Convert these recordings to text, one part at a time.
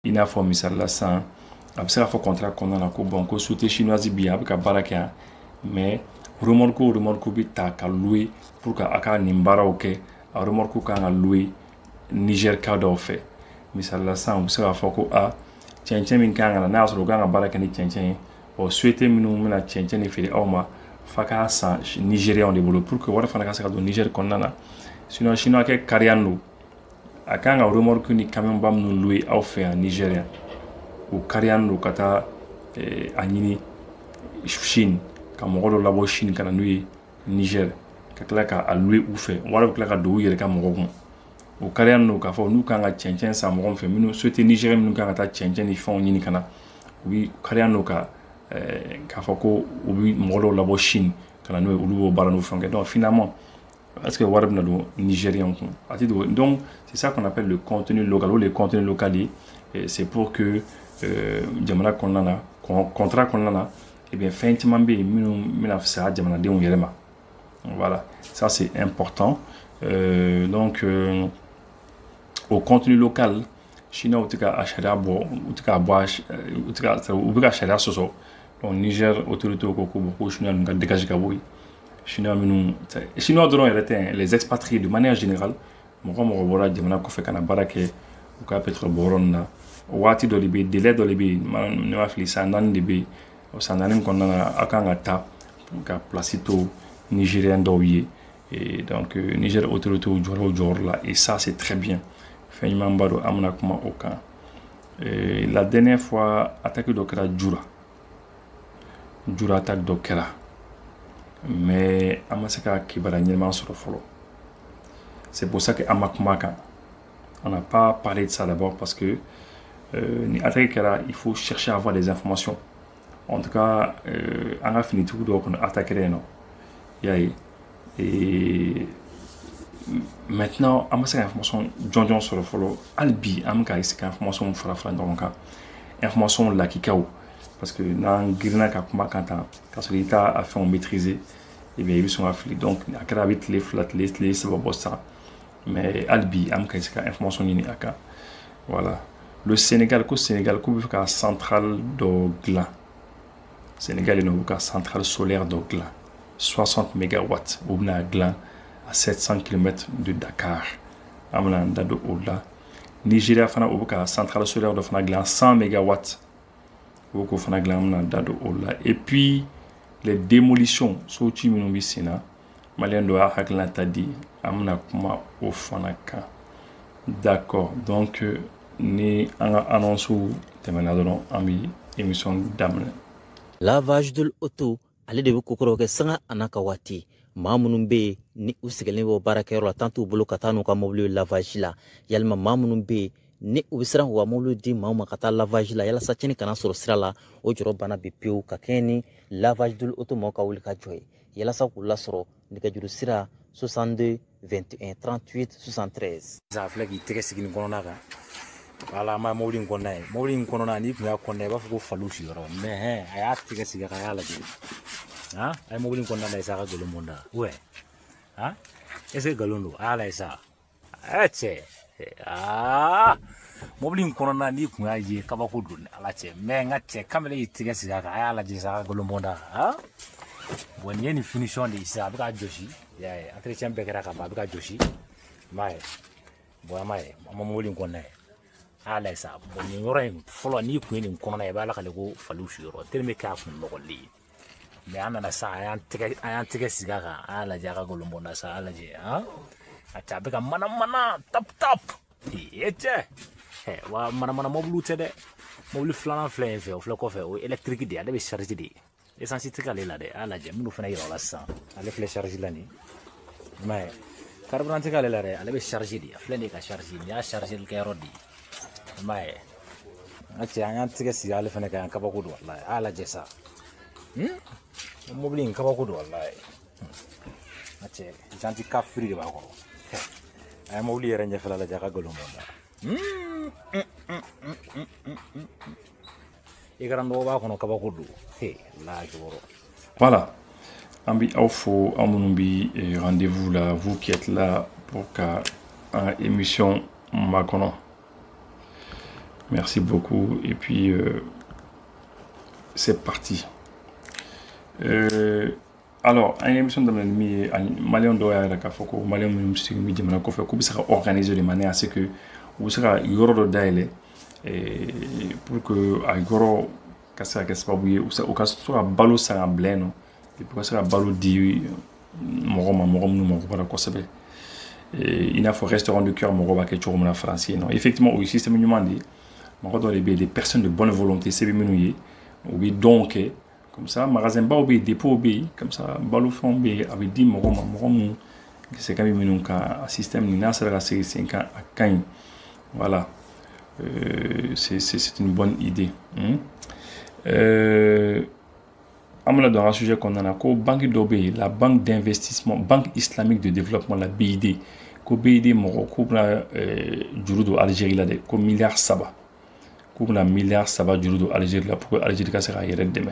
i n'a fɔ misali la sisan a bɛ se k'a fɔ contrat kɔnɔna na ko bon ko société chinoise bi a bɛ ka baara kɛ yan mais remorque bɛ ta ka louer pour que a ka nin baaraw kɛ a remorque kan ka louer Niger ka dɔw fɛ misali la sisan u bɛ se k'a fɔ ko cɛncɛn min kan ka na n'a y'a sɔrɔ u kan ka baara kɛ ni cɛncɛn ye société minnu bɛna cɛncɛn de feere aw ma f'a k'a san Nigériens de bolo pour que wari fana ka se ka don Niger kɔnɔna na sinon chinois kɛ kariya don a kan ka remorque ni camion ba minnu louer aw fɛ yan Nigériens u kariya don ka taa a ɲini Chine ka mɔgɔ dɔ labɔ Chine ka na n'u ye Niger ka tila k'a louer u fɛ wari bɛ tila ka don u yɛrɛ ka mɔgɔw kun o kariya don k'a fɔ n'u kan ka cɛncɛn san mɔgɔ min fɛ minnu société Nigérienne minnu kan ka taa cɛncɛn ni fɛnw ɲini ka na u bi kariya don k'a fɔ ko u bi mɔgɔ dɔw labɔ Chine ka na n'u ye olu b'o baara n'u fɛnw kɛ donc finalement est-ce que wari bɛna don Nigériens kun a tɛ don donc c'est ça qu'on appelle le contenu local ou les contenus locaux c'est pour que jamana kɔnɔna na contrat kɔnɔna na et bien fɛn caman bɛ yen minnu bɛna fisaya jamanadenw yɛrɛ ma voilà ça c'est important donc au contenu local chinois u tɛ ka a sariya bɔ u tɛ ka bɔ u bɛ ka sariya sɔsɔ donc Niger autorité ko ko chinois ninnu ka dégage ka bɔ yen chinois dɔrɔn yɛrɛ tɛ les expatriés de manière générale mɔgɔ bɔra jamana kɔfɛ ka na baara kɛ u ka pétrole bɔ yɔrɔ ninnu na waati dɔ de bɛ yen délai dɔ de bɛ yen ne b'a fili san 4 de bɛ yen o san 4 kɔnɔna na a kan ka taa ka place to Nigériens dɔw ye et donc Niger autorité jɔra o jɔyɔrɔ la et ça c'est très bien fɛn ɲumanba don an bɛna kuma o kan la dernière fois attaque dɔ kɛra Jura attaque dɔ kɛra mais an ma se ka kibaruya ɲɛnama sɔrɔ fɔlɔ c'est pour ça que an ma kuma kan on n'a pas parlé de ça d'abord parce que ni attaque kɛra il faut chercher à avoir des informations en tout cas an ka finitigiw dɔw kɔni attaque yen nɔ y'a ye et maintenant an ma se ka information jɔnjɔn sɔrɔ fɔlɔ hali bi an bɛ ka essayer ka information fara ɲɔgɔn kan information lakikaw parce que n'an girinna ka kuma kan tan k'a sɔrɔ i t'a a fɛnw maîtriser et bien i bɛ sɔn ka fili donc a kɛra a bɛ tile 2 tile 3 bɔ sisan mais hali bi an bɛ ka essayer ka information ɲini a kan voilà le Sénégal k'u bɛ fɛ ka centrale dɔ dilan Sénégal yen nɔ u bɛ ka centrale solaire dɔ dilan 60 mégawatts u bɛna dilan à 700 km de Dakar an bɛna an da don o la Nigeria fana u bɛ ka centrale solaire dɔ fana dilan 100 mégawatts u bɛ k'o fana dilan an bɛna an da don o la et puis les démolitions soci minnu bɛ sen na maliyɛn dɔ y'a hakilina ta di an bɛna kuma o fana kan d'accord donc ni an ka annonce tɛmɛna dɔrɔn an bɛ émission daminɛ. Lavage de l'auto ale de bɛ kokɔrɔ kɛ sanga a n'a ka waati maa minnu bɛ yen ni u sigilen bɛ baarakɛyɔrɔ la tant t'u bolo ka taa n'u ka mobili lavage la yalima maa minnu bɛ yen ni u bɛ siran k'u ka mobili di maaw ma ka taa lavage la yalasa cɛnni kana sɔrɔ sira la o jɔrɔ bana bi pewu ka kɛɲɛ ni lavage de l'auto mɔgɔw ka wuli ka jɔ ye yalasa k'u lasɔrɔ nɛgɛjuru sira 62 21 38 73. a filɛ k'i tɛgɛ sigi nin kɔnɔna kan wala an b'a mobili in kɔnɔna ye mobili in kɔnɔna n'i tun y'a kɔnɔna i b'a fɔ ko faliw sigiyɔrɔ mais a y'a tɛgɛ sigi a y'a lajɛ a ye mobili in kɔnɔna lajɛ sa a ka nkalon bɔ n da ouais est ce que nkalon don a y'a lajɛ sa cɛ mobili in kɔnɔna n'i tun y'a ye kabako don ala cɛ mais n ka cɛ kamalen y'i tɛgɛ sigi a kan a y'a lajɛ sa a ka nkalon bɔ n da bon nin ye nin finition de ye sisan a bɛ ka jɔsi y'a ye entretien bɛɛ kɛra ka ban a bɛ ka jɔsi i m'a ye bon an m'a ye an ma mobili in kɔnɔna ye a y'a lajɛ sa bon nin yɔrɔ in fɔlɔ n'i kun ye nin kɔnɔna ye i b'a la k'ale ko faliw sigiyɔrɔ tellement k'a kun nɔgɔlen ye mais an nana sa a y'an tɛgɛ sigi a kan a y'a lajɛ a ka nkalon bɔ n da sa a y'a lajɛ a cɛ a bɛ ka mana tap cɛ wa mana mobiliw tɛ dɛ mobili filanan filɛ yen fɛ o filɛ kɔfɛ o ye électrique de ye ale bɛ charge de ye essence tɛ k'ale la dɛ a y'a lajɛ minnu fana yira o la sisan ale filɛ charge la nin i m'a ye carburant tɛ k'ale la dɛ ale bɛ charge de a filɛ nin ye ka charge nin y'a charge kɛyɔrɔ de ye i m'a ye n ka cɛ an y'an tɛgɛ sigi ale fana kan yan kabako don walayi a y'a lajɛ sa mobili in kabako don walayi n ka cɛ janti kafiri de b'a kɔrɔ a ye mobili yɛrɛ ɲɛfɛla lajɛ a ka nkalon bɔ n da i kɛra nɔgɔ b'a kɔnɔ kabako don voilà an bɛ aw fo aw minnu bɛ rendez-vous la vous qui êtes là pour ka an émission makɔnɔ Merci beaucoup. Et puis, c'est parti. Alors, une émission de Malien doit être Malien organiser de manière à ce que vous serez yoro d'aile pour que à yoro kasa kasa babuye au cas soit balo sa bleno et pour ça balo di morom para kosabe il n'a faut restaurant du cœur moroba que tu la français non effectivement au système humain dit moro doit des personnes de bonne volonté c'est bien oui donc comme ça magasin ba obi dépôt obi comme ça balo fond be avec dit morom c'est quand même un système ni na sera c'est 5 ans à Caen voilà c'est une bonne idée amala dans un sujet qu'on a ko banque d'obé la banque d'investissement banque islamique de développement la BID ko BID mo ko bra jurudo Algérie là de ko milliard saba ko na milliard saba jurudo Algérie là pour Algérie ka sera yere demain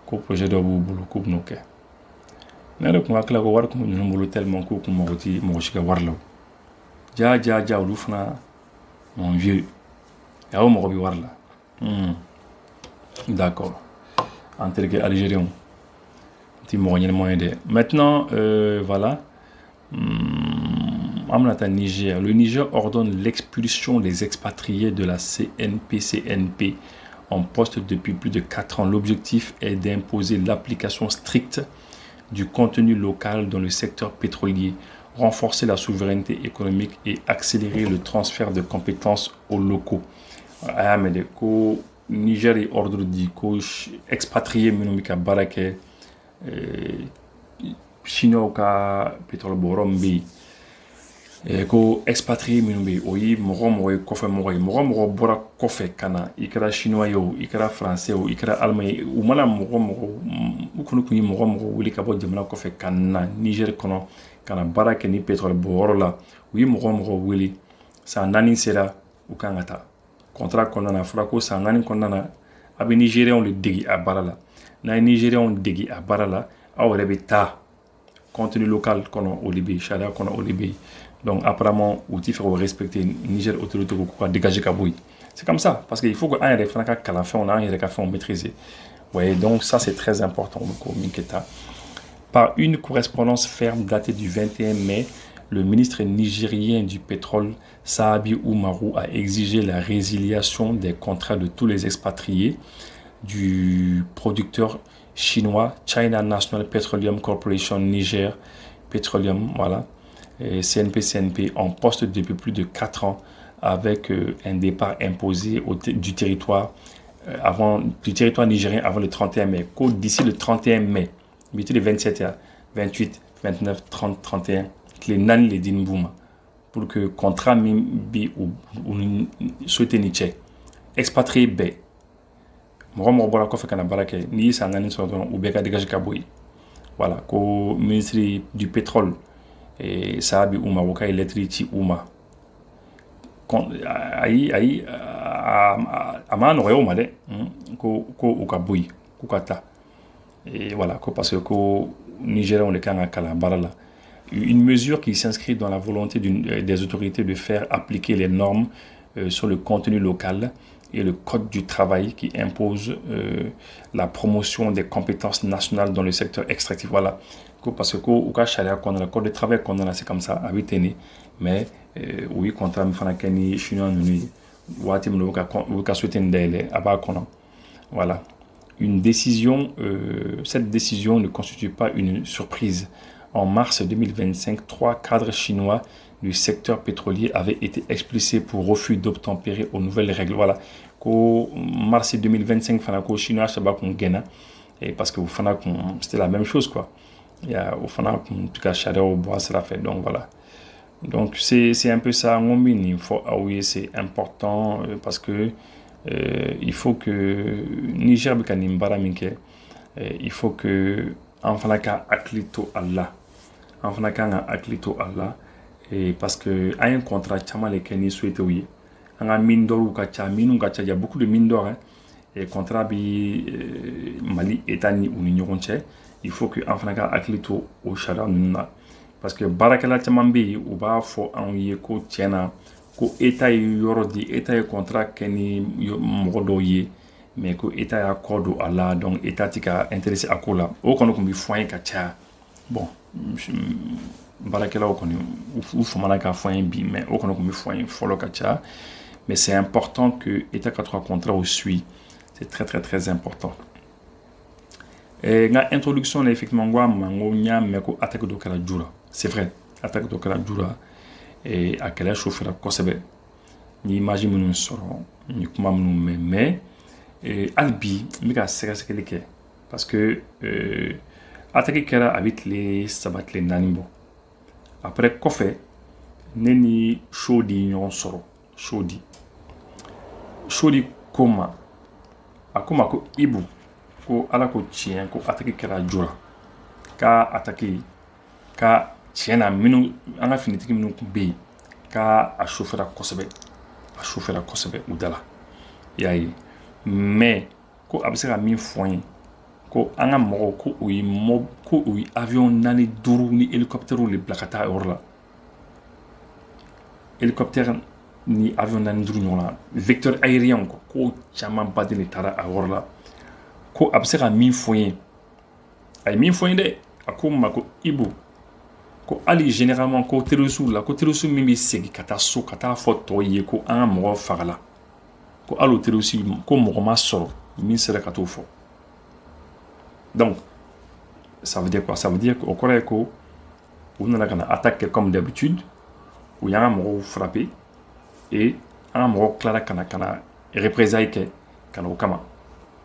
ko projet do bu bulu ko no ke na rek ma kala ko war ko ñu mbulu tellement ko mo ti mo ci ka warlaw ja lu fana mon vieux yaw mo bi warla d'accord entre les Algériens petit moyen de maintenant voilà Niger. Le Niger ordonne l'expulsion des expatriés de la CNP en poste depuis plus de 4 ans. L'objectif est d'imposer l'application stricte du contenu local dans le secteur pétrolier, renforcer la souveraineté économique et accélérer le transfert de compétences aux locaux. Niger est ordre dit que expatrié minumika barake chino ka pétrole borombi et ko expatrié minumbi oyi mogo kofe mogo bora kofe kana ikara chinois yo ikara français yo ikara allemand ou mala mogo ukunu kunyi mogo wuli ka bo jamana kofe kana Niger kono kana barake ni pétrole borola oyi mogo wuli sa nani sera ukangata contrat kɔnɔna fɔra ko san 4 kɔnɔna na a bɛ Nigériens le degi a baara la n'a ye Nigériens degi a baara la aw yɛrɛ bɛ taa contenu local kɔnɔ o de bɛ yen sariya kɔnɔ o de bɛ yen donc apparemment u ti fɛ k'o respecter Niger autorité ko ka dégager ka bɔ yen c'est comme ça parce que il faut que an yɛrɛ fana ka kalanfɛnw na an yɛrɛ ka fɛnw maîtriser ouais donc ça c'est très important ko min kɛ ta par une correspondance ferme datée du 21 mai. Le ministre nigérien du pétrole, Saabi Oumarou, a exigé la résiliation des contrats de tous les expatriés du producteur chinois China National Petroleum Corporation Niger Petroleum, voilà, et CNP en poste depuis plus de 4 ans avec un départ imposé du territoire nigérien avant le 31 mai. D'ici le 31 mai, le 27, 28, 29, 30, 31, les nani les dinbouma pour que contrat bi ou souhaité ni tche expatrié be mo bora ko fekana barake ni sa nani so don ou be ka dégage ka boy voilà ko ministre du pétrole et ça bi uma woka electricity uma ayi amano yo made ko ka boy ko kata et voilà ko parce que Nigeria on le kanga kala barala. Une mesure qui s'inscrit dans la volonté des autorités de faire appliquer les normes sur le contenu local et le code du travail qui impose la promotion des compétences nationales dans le secteur extractif. Voilà. Parce que au cas qu'on a le code de travail qu'on a, c'est comme ça, à Viteni. Mais oui, contre Mfanakeni, Chinois, voilà. Cette décision ne constitue pas une surprise. En mars 2025, 3 cadres chinois du secteur pétrolier avaient été expulsés pour refus d'obtempérer aux nouvelles règles. Voilà. En mars 2025, les Chinois et parce que c'était la même chose, quoi. Il y a en tout cas au bois, c'est la fête. Donc voilà. Donc c'est un peu ça. C'est important parce que il faut que Niger il faut que enfana ka aklito Allah enfana ka aklito Allah et parce que a un contrat chama le keni souhaité oui anga mindoru ka cha minu ka cha il y a beaucoup de mindor hein, et contrat bi Mali etani ou n'ignorons il faut que enfana ka aklito au chara nuna parce que barakala chama bi ou ba fo an yeko tiena ko état ye yɔrɔ di état ye contrat kɛ ni mɔgɔ dɔw ye mais ko état y'a kɔ don a la donc état ti ka intéressé a ko la o kɔni kun bi fɔ an ye ka caya bon baarakɛlaw kɔni u famana k'a fɔ an ye bi mais o kɔni kun bi fɔ an ye fɔlɔ ka caya mais c'est important que état ka to ka contrat o suit c'est très très très important nga introduction na effectivement ngwa mango nya me ko attaque do kala jura c'est vrai attaque do kala jura et a kala chauffeur kosebe ni image minnu sɔrɔ ni kuma minnu mais albi mi ka sɛgɛsɛgɛli kɛ parce que attaque kɛra a bɛ tile 3 tile 4 bɔ après kɔfɛ ne ni Chody ɲɔgɔn sɔrɔ Chody ko ma a ko ma ko Ibu ko ala ko tiɲɛ ko attaque kɛra jura ka attaque ka tiɲɛ na minnu an ka finitigi minnu tun bɛ yen ka a chauffera kosɛbɛ u da la i y'a ye mais ko a bɛ se ka min fɔ n ye ko an ka mɔgɔw ko u ye avion 4 5 ni hélicoptère de bila ka taa yɔrɔ la hélicoptère ni avion 4 5 ɲɔgɔn na vecteur aérien ko caman ba de taara a yɔrɔ la ko a bɛ se ka min fɔ n ye a ye min fɔ n ye dɛ a ko ma ko Ibu ko ali généralement ko terroriste la ko terroriste min bɛ segin ka taa so ka taa fɔ tɔw ye ko an ka mɔgɔw fagala ko allo terroriste ko mɔgɔ ma sɔrɔ min sera ka t'o fɔ donc ça veut dire quoi ça veut dire qu'au kɔrɔ ye ko u nana ka na attaque comme d'habitude u y'an ka mɔgɔw frapper et an ka mɔgɔw tilara ka na représailles kɛ ka na o kama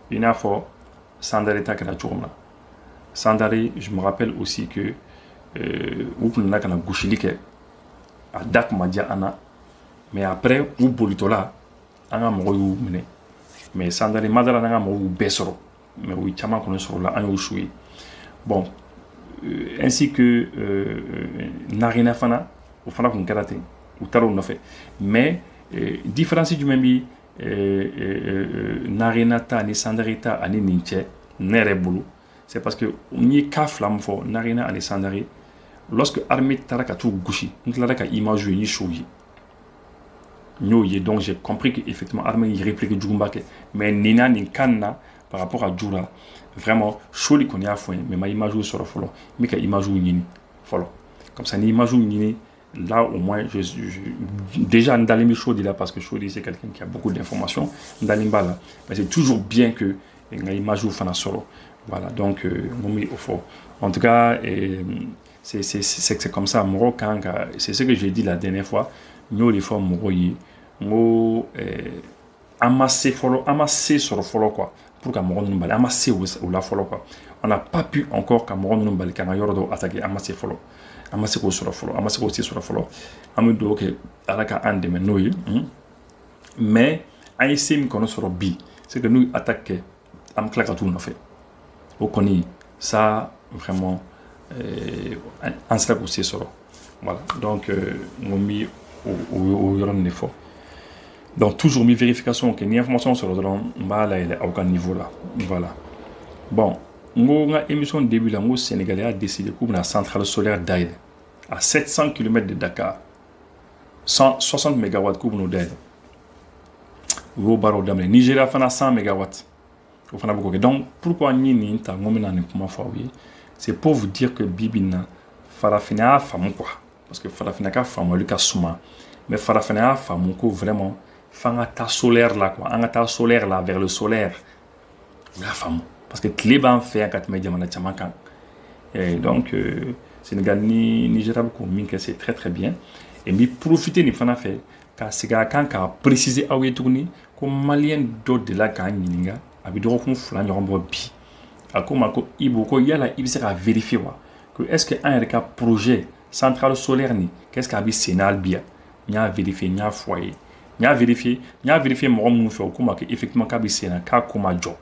i n'a fɔ Sandare ta kɛra cogo min na Sandare je me rappelle aussi que u kun nana ka na gosili kɛ a da kun ma diya an na mais après u bolitɔla an ka mɔgɔw y'u minɛ mais Sandare Madara n'an ka mɔgɔw y'u bɛɛ sɔrɔ mais u caman kɔni sɔrɔ la an y'u su ye bon ainsi que Narena fana o fana kun kɛra ten u taara o nɔfɛ mais différence jumɛn bi Narena ta ani Sandare ta ani nin cɛ ne yɛrɛ bolo c'est parce que n ye cas fila min fɔ Narena ani Sandare lorsque armée taara ka t'u gosi n tilara ka image ye n ye show ye n y'o ye donc j'ai compris que effectivement armée yi réplique juguba kɛ mais nin na nin kan na par rapport à Jura vraiment Chody kɔni y'a fɔ n ye mais ma image sɔrɔ fɔlɔ n bɛ ka image ɲini fɔlɔ comme ça ni image ɲini là au moins déjà n dalen bɛ Chody là parce que Chody c'est quelqu'un qui a beaucoup d'informations n dalen b'a la mais c'est toujours bien que n ka image fana sɔrɔ voilà donc n ko n bɛ o fɔ en tout cas c'est comme ça mɔgɔ kan ka c'est ce que j'ai dit la dernière fois n y'o de fɔ mɔgɔw ye n ko an ma se sɔrɔ fɔlɔ quoi pour ka mɔgɔ ninnu bali an ma se o la fɔlɔ quoi on n'a pas pu encore ka mɔgɔ ninnu bali k'an ka yɔrɔ dɔw attaquer an ma se fɔlɔ an ma se k'o sɔrɔ fɔlɔ an ma se k'o se sɔrɔ fɔlɔ an bɛ dugawu kɛ ala ka an dɛmɛ n'o ye mais an ye se min kɔni sɔrɔ bi c'est que n'u ye attaque kɛ an bɛ tila ka t'u nɔfɛ o kɔni ça vraiment an sera k'o se sɔrɔ voilà donc n ko n bɛ o yɔrɔ de fɔ donc toujours mi vérification que ni information sɔrɔ dɔrɔn n b'a layɛlɛ aw ka niveau la voilà bon n ko n ka émission début la n ko Sénégalais a décidé k'u bɛna centrale solaire dayɛlɛ à 700 km de Dakar 160 mégawatts k'u bɛn'o dayɛlɛ u y'o baaraw daminɛ Nigeria fana 100 mégawatts o fana bɛ k'o kɛ donc pourquoi n ye nin ta n ko n bɛna nin kuma fɔ aw ye c'est pour vous dire que bi bi in na farafinna y'a faamu quoi parce que farafinna ka faamuyali ka suma mais farafinna y'a faamu ko vraiment f'an ka taa solaire la quoi an ka taa solaire la vers le solaire u y'a faamu parce que tile b'an fɛ yan ka tɛmɛ jamana caman kan donc Sénégal ni Nigeria bɛ k'o min kɛ c'est très très bien et n bɛ profiter nin fana fɛ ka segin a kan k'a préciser aw ye tuguni ko maliyɛn dɔ delila k'an ɲininka a bɛ dɔgɔkun 2 ɲɔgɔn bɔ bi a ko n ma ko Ibu ko yala i bɛ se k'a vérifier wa que est-ce que an yɛrɛ ka projet centrale solaire nin qu'est-ce que a bɛ sen na hali bi yan n y'a vérifier n y'a fɔ a ye n y'a vérifier mɔgɔ minnu fɛ o ko ma que effectivement k'a bɛ sen na k'a ko ma jɔ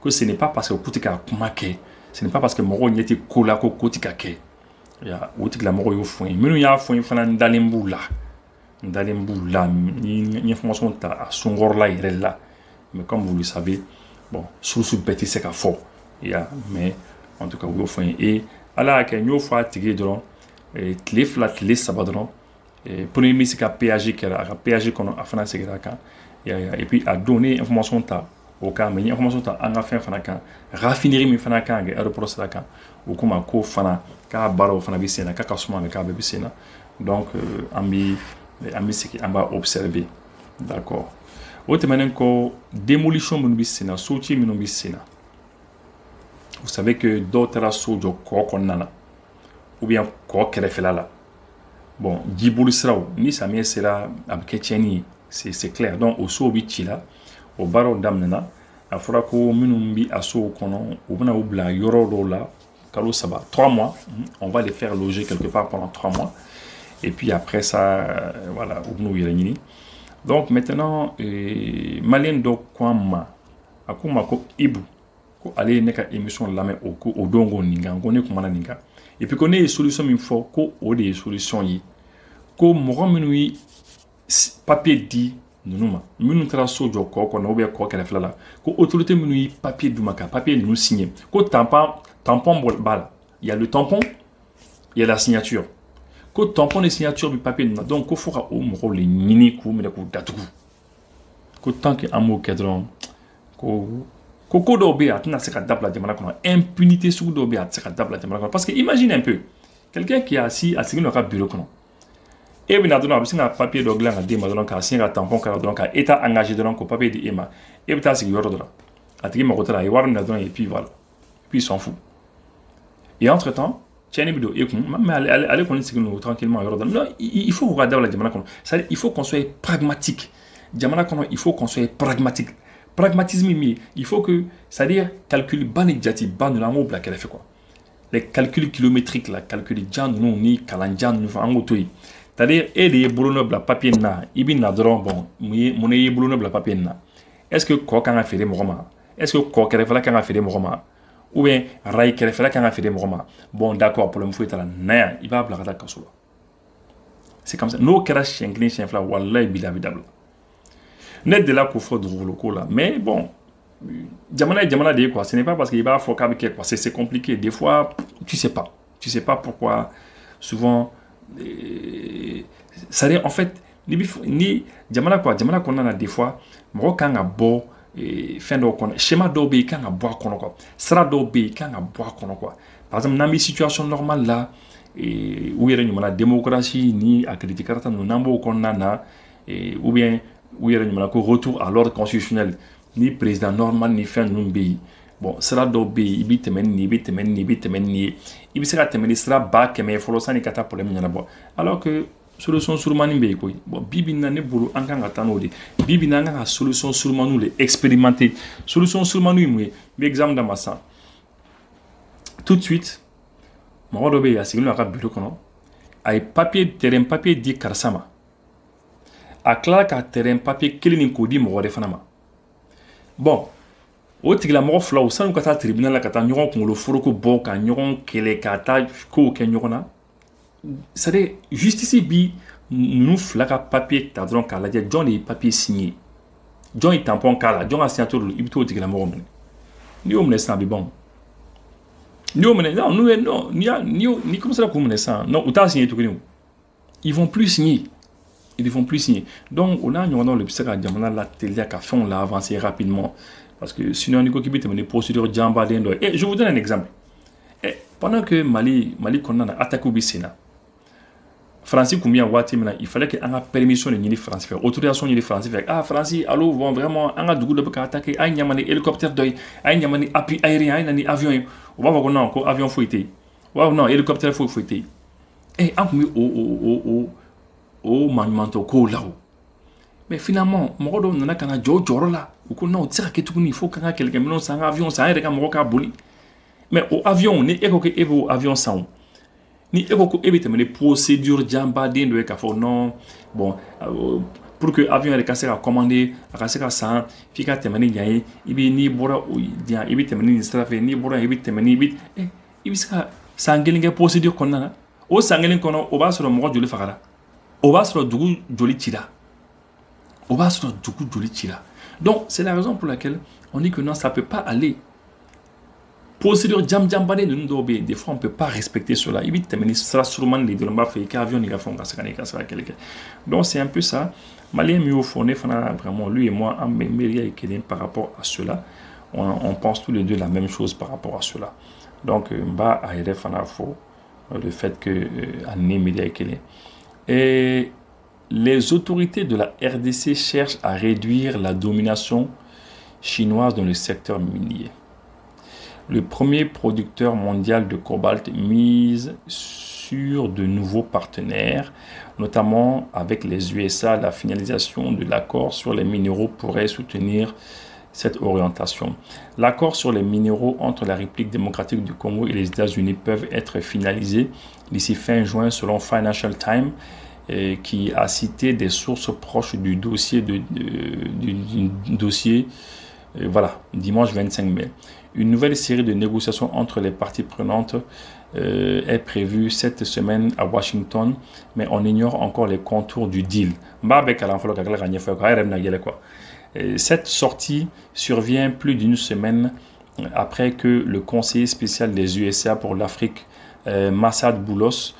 que ce n'est pas parce que ko tɛ ka kuma kɛ ce n'est pas parce que mɔgɔw ɲɛ tɛ ko la ko ko tɛ ka kɛ o tigilamɔgɔw y'o fɔ n ye minnu y'a fɔ n ye fana n dalen b'u la ni information ta a sunkɔrɔla yɛrɛ la mais comme vous le savez bon source bɛɛ tɛ se ka fɔ mais en tout cas u y'o fɔ n ye et ala y'a kɛ n y'o fɔ a tigi ye dɔrɔn tile 2 tile 3 dɔrɔn premier ministre ka péage kɛra a ka péage kɔnɔ a fana seginna a kan et puis a donné information ta o kan mais information ta an ka fɛn fana kan raffinerie min fana kan kɛ aéroport sira kan o kuma ko fana k'a baaraw fana bɛ sen na k'a ka suma mais k'a bɛɛ bɛ sen na donc an bɛ sigi an b'a observer d'accord o tɛmɛnen kɔ démolition minnu bɛ sen na soci minnu bɛ sen na vous savez que dɔw taara so jɔ kɔ kɔnɔna na ou bien kɔ kɛrɛfɛla la bon jiboli siraw ni samiyɛ sera a bɛ kɛ tiɲɛni ye c'est clair donc o sow bɛ ci la o baaraw daminɛna a fɔra ko minnu bɛ a sow kɔnɔ u bɛna u bila yɔrɔ dɔw la kalo saba 3 mois on va les faire loger quelque part pendant 3 mois et puis après ça voilà u bɛna u yɛrɛ ɲini donc maintenant maliyɛn dɔ ko an ma a ko n ma ko Ibu ko ale ye ne ka émission lamɛn o don ko nin kan ko ne kumana nin kan et puis ko ne ye solution min fɔ ko o de ye solution ye ko mɔgɔ minnu ye papier di ninnu ma minnu taara so jɔ kɔ kɔnɔ ou bien kɔ kɛrɛfɛla la ko autorité minnu ye papier d'u ma ka papier ninnu signer ko tampon b'a la il y a le tampon il y a la signature ko tampon ni signature bi papier ninnu na donc ko fo ka o mɔgɔw le ɲini k'u minɛ k'u datugu ko tant que an m'o kɛ dɔrɔn ko dɔw bɛ yen a tɛna se ka dabila jamana kɔnɔ impunité sugu dɔw bɛ yen a tɛ se ka dabila jamana kɔnɔ parce que imagine un peu quelqu'un qui est assis a sigilen don a ka bureau kɔnɔ e bɛna dɔrɔn a bɛ sin ka papier dɔ dilan ka d'e ma dɔrɔn k'a signer ka tampon k'a la dɔrɔn ka état engagé dɔrɔn k'o papier di e ma e bɛ taa sigi yɔrɔ dɔ la a tigi mago t'a la a ye wari minɛ dɔrɔn et puis voilà puis il s'en fout et entre temps tiɲɛni bɛ don e kun mais ale kɔni sigilen don tranquillement yɔrɔ dɔ la non il faut ka dabila jamana kɔnɔ c'est-à-dire il faut qu'on soit pragmatique jamana kɔnɔ il faut qu'on soit pragmatique pragmatisme il faut que c'est-à-dire calcul ban ni jati ban ninnu an k'o bila kɛrɛfɛ quoi les calculs kilométriques la calcul jan ninnu ni kalanjan ninnu an k'o to yen c'est-à-dire e de ye bolonɔ bila papier na i bɛ na dɔrɔn bon mun ye bolonɔ bila papier na est-ce que kɔ kan ka feere mɔgɔ ma est-ce que kɔ kɛrɛfɛla kan ka feere mɔgɔ ma ou bien rail kɛrɛfɛla kan ka feere mɔgɔ ma bon d'accord problème foyi t'a la na yan i b'a bila ka taa kaso la c'est comme ça n'o kɛra siɲɛ kelen siɲɛ fila walayi bi a bɛ dabila ne delila k'o fɔ dugukolo ko la mais bon jamana ye jamana de ye quoi ce n'est pas parce que i b'a fɔ k'a bɛ kɛ quoi c'est compliqué des fois tu sais pas pourquoi souvent c'est-à-dire en fait ni jamana kɔnɔna na des fois mɔgɔ kan ka bɔ fɛn dɔw kɔnɔ schéma dɔw bɛ yen i kan ka bɔ a kɔnɔ quoi sira dɔw bɛ yen i kan ka bɔ a kɔnɔ quoi par exemple n'an bɛ situation normale la u yɛrɛ ɲuman na démocratie ni a critique karata ninnu n'an b'o kɔnɔna na ou bien u yɛrɛ ɲuman na ko retour à l'ordre constitutionnel ni président normal ni fɛn ninnu bɛ yen bon sira dɔw bɛ yen i bɛ tɛmɛ ni i bɛ tɛmɛ ni i bɛ tɛmɛ ni ye i bɛ se ka tɛmɛ ni sira 100 fɔlɔ sanni ka taa problème ɲɛnabɔ alors que solution surumani bɛ yen koyi bon bi bi in na ne bolo an kan ka taa n'o de bi bi in na an kan ka solution surumaniw de expérimenter solution surumaniw ye mun ye n bɛ exemple d'a ma sisan tout de suite mɔgɔ dɔ bɛ yen a sigilen don a ka bureau kɔnɔ a ye terrain papier di karisa ma a tilala ka terrain papier kelen nin k'o di mɔgɔ wɛrɛ fana ma bon o tigilamɔgɔ filaw sanu ka taa tribunal la ka taa ɲɔgɔn kunkolo foroko bɔ ka ɲɔgɔn kɛlɛ ka taa kow kɛ ɲɔgɔn na c'est-à-dire justice bi ninnu fila ka papier ta dɔrɔn k'a lajɛ jɔn de ye papier signé jɔn ye tampon k'a la jɔn ka signature don i bɛ t'o tigilamɔgɔ minɛ n'i y'o minɛ sisan a bɛ ban n'i y'o minɛ non n'i commencera k'o minɛ sisan non u t'a signé tuguni o ils vont plus signer donc on a ɲɔgɔnnaw de bɛ se ka jamana lateliya ka fɛnw la avancer rapidement parce que sinon n'i ko k'i bɛ tɛmɛ ni procédure janbaden dɔ ye je vous donne un exemple pendant que Mali kɔnɔna na attaque bɛ sen na Fransi tun bɛ yan waati min na il fallait que an ka permission de ɲini France fɛ autorisation ɲini France fɛ Fransi allo bon vraiment an ka dugu dɔ bɛ ka attaquer a ye ɲama ni hélicoptère dɔ ye a ye ɲama ni appui aérien a ye na ni avion ye u b'a fɔ ko non ko avion foyi tɛ yen u b'a fɔ non hélicoptère foyi tɛ yen an tun bɛ o maɲumantɔ kow la o mais finalement mɔgɔ dɔw nana ka na jɔ o jɔyɔrɔ la u ko non o tɛ se ka kɛ tuguni il faut k'an ka kɛlɛkɛminɛnw san an ka avion san an yɛrɛ ka mɔgɔ k'a boli mais o avion ni e ko k'e b'o avion san o ni e ko ko e bɛ tɛmɛ ni procédure janbaden dɔ ye k'a fɔ non bon pour que avion yɛrɛ ka se ka commander a ka se ka san f'i ka tɛmɛ ni yan ye n'i bɔra yan i bɛ tɛmɛ ni nin sira fɛ n'i bɔra yan i bɛ tɛmɛ ni i bɛ se ka san kelen kɛ procédure kɔnɔna na o san kelen kɔnɔ o b'a sɔrɔ mɔgɔ joli fagara o b'a sɔrɔ dugu joli cira donc c'est la raison pour laquelle on dit que non ça peut pas aller procédure jam-jambane de nous, des fois on ne peut pas respecter cela. Il sera sûrement les deux, on va faire qu'avion, il va faire quelqu'un. Donc c'est un peu ça. Malien Miophone, vraiment, lui et moi, par rapport à cela, on pense tous les deux la même chose par rapport à cela. Donc, Mba a Fanafo, le fait que et les autorités de la RDC cherchent à réduire la domination chinoise dans le secteur minier. Le premier producteur mondial de cobalt mise sur de nouveaux partenaires, notamment avec les USA. La finalisation de l'accord sur les minéraux pourrait soutenir cette orientation. L'accord sur les minéraux entre la République démocratique du Congo et les États-Unis peuvent être finalisés d'ici fin juin selon Financial Times, qui a cité des sources proches du dossier, voilà, dimanche 25 mai. Une nouvelle série de négociations entre les parties prenantes est prévue cette semaine à Washington, mais on ignore encore les contours du deal. Cette sortie survient plus d'une semaine après que le conseiller spécial des USA pour l'Afrique, Massad Boulos,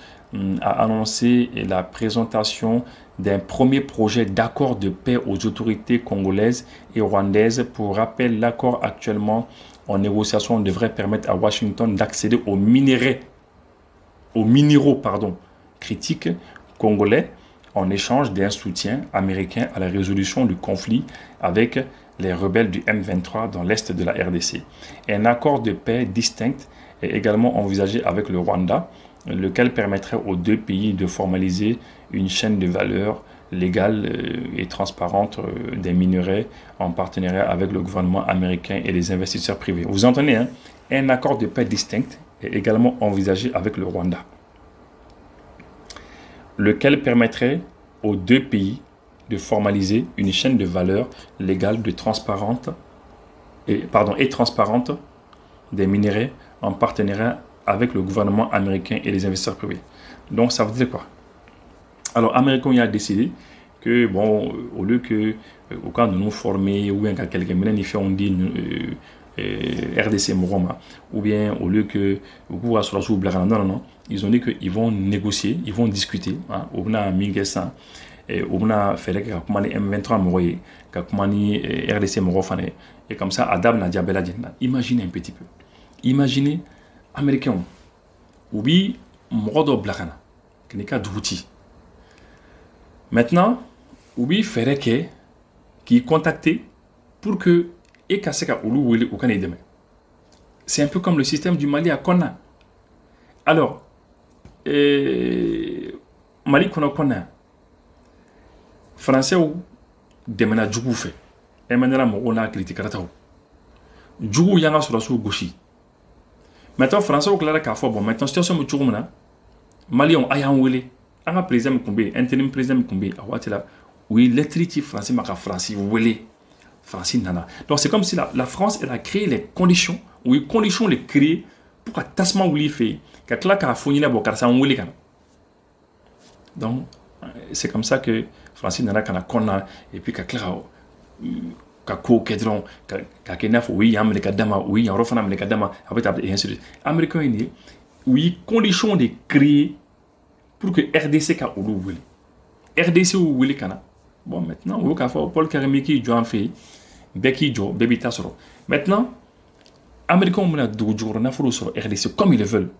a annoncé la présentation d'un premier projet d'accord de paix aux autorités congolaises et rwandaises. Pour rappel, l'accord actuellement en négociation devrait permettre à Washington d'accéder aux minéraux critiques congolais en échange d'un soutien américain à la résolution du conflit avec les rebelles du M23 dans l'est de la RDC. Un accord de paix distinct est également envisagé avec le Rwanda, lequel permettrait aux deux pays de formaliser une chaîne de valeur légale et transparente des minerais en partenariat avec le gouvernement américain et les investisseurs privés. Vous entendez, hein? Un accord de paix distinct est également envisagé avec le Rwanda, lequel permettrait aux deux pays de formaliser une chaîne de valeur légale et transparente des minerais en partenariat avec le gouvernement américain et les investisseurs privés. Donc ça veut dire quoi? Alors, l'Américain a décidé que, bon, au lieu que, au cas de nous former, ou bien quelqu'un on dit RDC Moroma, ou bien au lieu que, non, ils ont dit qu'ils vont négocier, ils vont discuter, au bout de 1500, au bout de M23 Moroye, RDC Morofane, et comme ça, Adam Nadia Bella Djenda. Imaginez un petit peu. Imaginez, Américain, ou bien, Morodo Blakana, qui n'est qu'à Djibouti. Maintenant, oui, ferait qui est contacté pour que c'est un peu comme le système du Mali à Konna. Alors, Mali Konna, Français ou Demena Djougou fait. Et maintenant, on a critiqué Ratao. Djougou Yanga sur la sous gauche. Maintenant, Français ou Clara Kafo, bon, maintenant, situation de Djougou, Mali on ayan wele. Un président Mkumbe, intérim président Mkumbe, oui, l'électricité français m'a français wele. Français nana. Donc c'est comme si la France elle a créé les conditions, ou les conditions les créer pour que Tasman Wili fait, que Claka a fourni la boca sans Wili. Donc c'est comme ça que Français nana kana konna et puis que Claka ka ko kedron ka kenaf oui Amérique dama oui en refana Amérique dama avec et ainsi de suite. Américain ni oui conditions de créer pour que RDC ka olu wele. RDC ou wele kana. Bon maintenant au ka fa Paul Karimi qui joue en fait Beki Jo Baby Tassoro. Maintenant Américains on a doujou na folo sur RDC comme ils le veulent.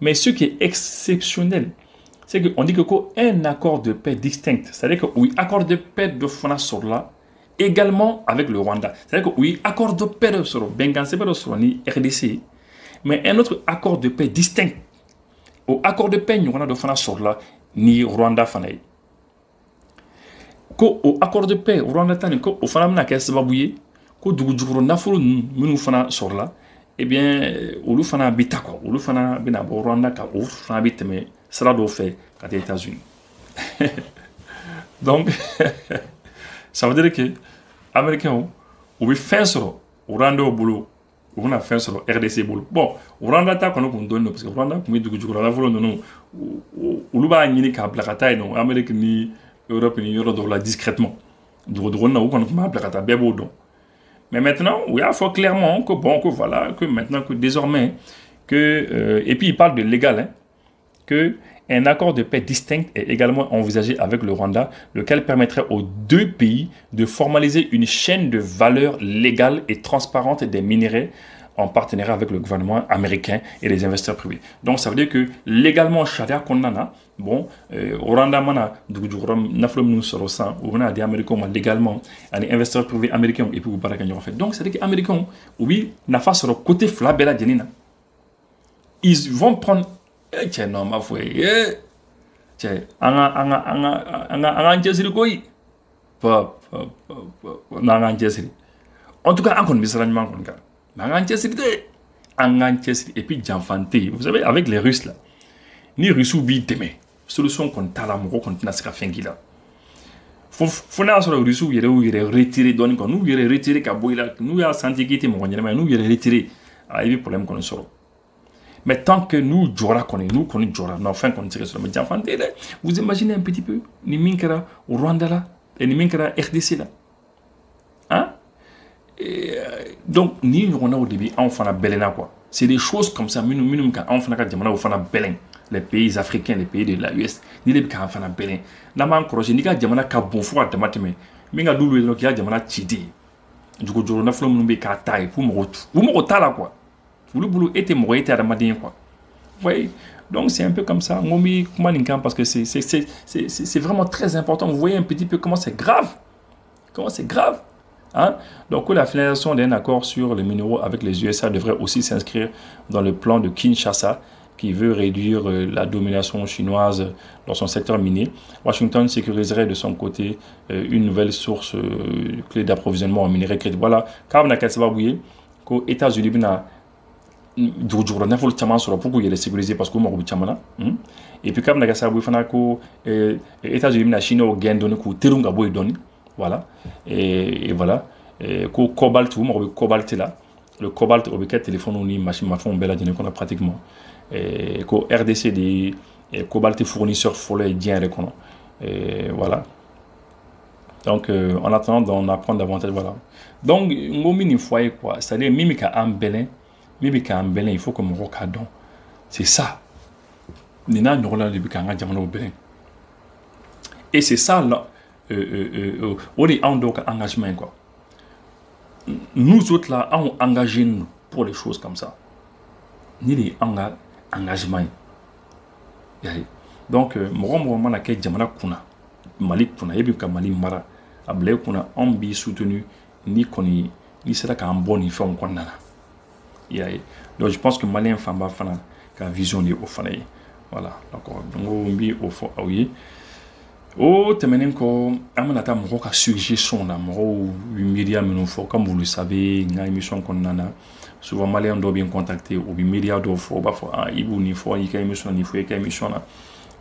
Mais ce qui est exceptionnel, c'est qu'on dit que un accord de paix distinct, c'est-à-dire que oui, accord de paix de Fona sur là également avec le Rwanda. C'est-à-dire que oui, accord de paix de sur Benganse de sur ni RDC, mais un autre accord de paix distinct. Au accord de paix, nous avons de Fana sur là ni Rwanda Fanaï. Au accord de paix, Rwanda Tani, au Fana n'a qu'à se babouiller, qu'au Doujou Nafolo nous Fana sur là, eh bien, au Fana Bita quoi, au Fana Benabo Rwanda, au Fana Bita, mais cela doit faire qu'à les États-Unis. Donc, ça veut dire que les Américains ont fait ça, au Rwanda au boulot. On a fait sur RDC boulot. Bon, au Rwanda ta qu'on donne parce que Rwanda comme du coup la volo non ou luba ni ka blakata non Amérique ni Europe ni Europe la discrètement. Du drone na ou qu'on ma blakata bebo don. Mais maintenant, oui, il faut clairement que, bon, que voilà, que maintenant, que désormais, que, et puis il parle de légal, hein, que un accord de paix distinct est également envisagé avec le Rwanda, lequel permettrait aux deux pays de formaliser une chaîne de valeur légale et transparente des minéraux en partenariat avec le gouvernement américain et les investisseurs privés. Donc ça veut dire que légalement, charia qu'on a, bon, Rwanda mana dugujuram naflom nous soro sans ou on a des Américains légalement, des investisseurs privés américains et puis vous parlez qu'on fait. Donc c'est dire que les Américains, oui, n'a pas sur le côté flabella jenina. Ils vont prendre tiens non ma foi tiens anga jesiri koy pa anga jesiri en tout cas encore misragnement kon ga anga jesiri et puis janfanté vous savez avec les Russes là ni Russes bi demain solution kon tala mo kon tina sika fengila faut na sur Russes yere retirer donner kon nous yere retirer ka boyla nous ya senti kiti mo nyama nous yere retirer a eu problème kon soro. Mais tant que nous, nous connaissons, enfin, qu'on tire sur le média, vous imaginez un petit peu, ni minkera au Rwanda là, et ni minkera RDC là. Hein? Et, donc, ni on a au début, on fait la belena quoi. C'est des choses comme ça, minimum, on fait la belen. Les pays africains, les pays de l'US, ni les pays qui ont fait belen. N'a pas encore, ni ka jamana ka bon foi de mateme. Minga doulu donc ya jamana chidi. Du coup, on a fait le ka taille pour me retala quoi. Le boulot était mort, était aramadien quoi. Vous voyez? Donc c'est un peu comme ça. Ngomi Kumaninkan parce que c'est vraiment très important. Vous voyez un petit peu comment c'est grave. Comment c'est grave. Hein? Donc la finalisation d'un accord sur les minéraux avec les USA devrait aussi s'inscrire dans le plan de Kinshasa qui veut réduire la domination chinoise dans son secteur minier. Washington sécuriserait de son côté une nouvelle source clé d'approvisionnement en minerais crédibles. Voilà. Quand on a qu'à bouiller, qu'aux États-Unis, il faut le pour qu'il sécurisé parce que et puis comme la sabu fana ko États-Unis na Chine au gain donné ko terunga boy donné voilà et voilà ko cobalt ou mo cobalt là le cobalt au biquet téléphone ou ni machine ma fond bella qu'on a pratiquement et ko RDC des cobalt fournisseur follet bien reconnu et voilà donc en attendant on apprend davantage voilà donc ngomi ni foyer quoi c'est-à-dire mimika en belin il faut que mon rocadon. C'est ça. Et c'est ça là. On est en engagement quoi. Nous autres là, on engagé nous pour les choses comme ça. Ni les engagement. Donc, moi na ke jamana kuna Malik kuna yebi ka Mali mara ablé kuna on bi soutenu ni koni ni sera ka bon ni fait on konna. Donc je pense que Malien Famba Fana a visionné au Fanaï. Voilà. Donc on bi au fond oui. Oh temenen ko amanata mo ka suggestion na mo média menon fo comme vous le savez na émission qu'on nana souvent Malien doit bien contacter ou média do fo ba fo ibu ni fo y ka émission ni fo y ka émission là.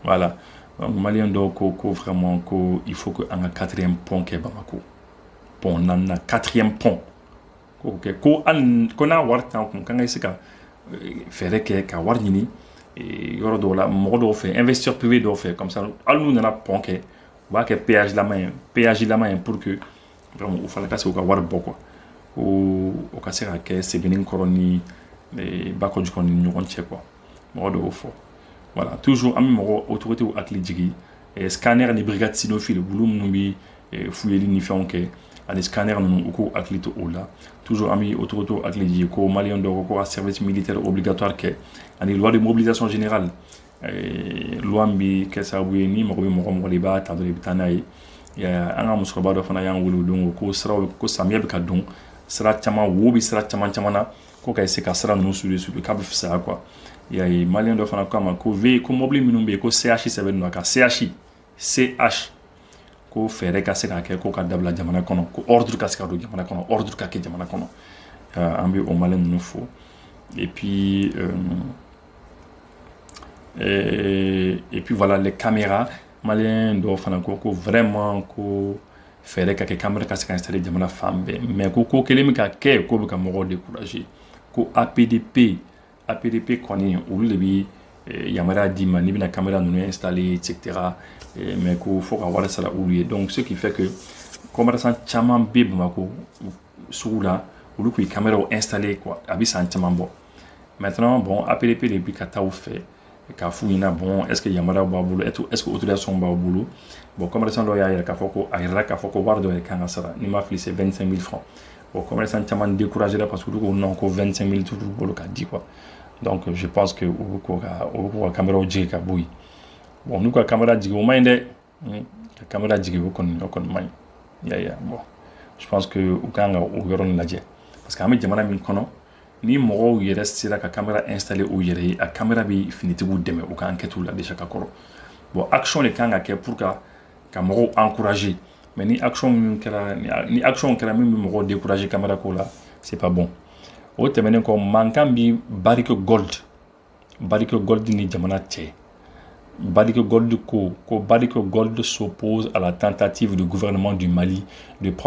Voilà. Donc Malien do ko vraiment ko il faut que en quatrième pont ke Bamako. Pont nana quatrième pont. Ok, ko na wartan ko kan sika fere ke ka warnini et yoro do la modo fait investisseur privé do fait comme ça al nous na pont ke va que péage la main pour que vraiment il fallait casser au war boko au casser à que c'est bien coroni et bako du kon ñu on che quoi modo fo voilà toujours am mo autorité ou atli jigi et scanner ni brigade sinophile bulum numbi fouiller ni fait que à des scanners nous au athlète ou là toujours ami autorité athlète ko malien de ko service militaire obligatoire que ani loi de mobilisation générale loi bi que ça bu ni mo li ba ta do bitanayi ya anga musroba do fana yang wulu donc ko samia be ka don sera chama wobi sera chama na ko kay se ka sera no sur le câble ça quoi ya malien do fana ko ve ko mobili minumbe ko CH 7 no ka CH ko fere ka se ka ke ko ka dabla jamana kono ko ordre ka se ka do jamana kono ordre ka ke jamana kono ambi o malen no fo et puis voilà les caméras malien do fana ko vraiment ko fere ka ke caméra ka se ka installer jamana fambe mais ko kelemi ka ke ko be ka mo décourager ko APDP koni ou le bi yamara di ma ni bina caméra nous installer etc. mais qu'il faut avoir ça là où donc ce qui fait que commerçant chaman bib mako sugu la olu k'u caméra installé quoi a bɛ san caman bɔ maintenant bon APDP de bi ka taa u fɛ k'a f'u ɲɛna bon est ce que yamaruya b'a bolo est ce que autorisation b'a bolo bon commerçant dɔ y'a yɛrɛ k'a fɔ ko a yɛrɛla k'a fɔ ko wari dɔ yɛrɛ kan ka sara ni ma fili c'est 25 000 francs bon commerçant caman découragé la parce que olu ko non ko 25 000 t'olu bolo ka di quoi donc je pense que u bɛ k'u ka caméraw jigi ka bɔ yen bon n'u ka caméra jigi o man ɲi dɛ ka caméra jigi o kɔni man ɲi bon je pense que u kan ka o yɔrɔ nin lajɛ parce que an bɛ jamana min kɔnɔ ni mɔgɔw yɛrɛ sera ka caméra installer u yɛrɛ ye a caméra bɛ finitigiw dɛmɛ u ka enquête la déjà ka kɔrɔ bon action de kan ka kɛ pour ka mɔgɔw encourager mais ni action min kɛra min bɛ mɔgɔw décourager caméra ko la c'est pas bon o tɛmɛnen kɔ mankan bi Barrick Gold ni jamana cɛ Barrick Gold ko Barrick Gold s'oppose à la tentative du gouvernement du Mali de prendre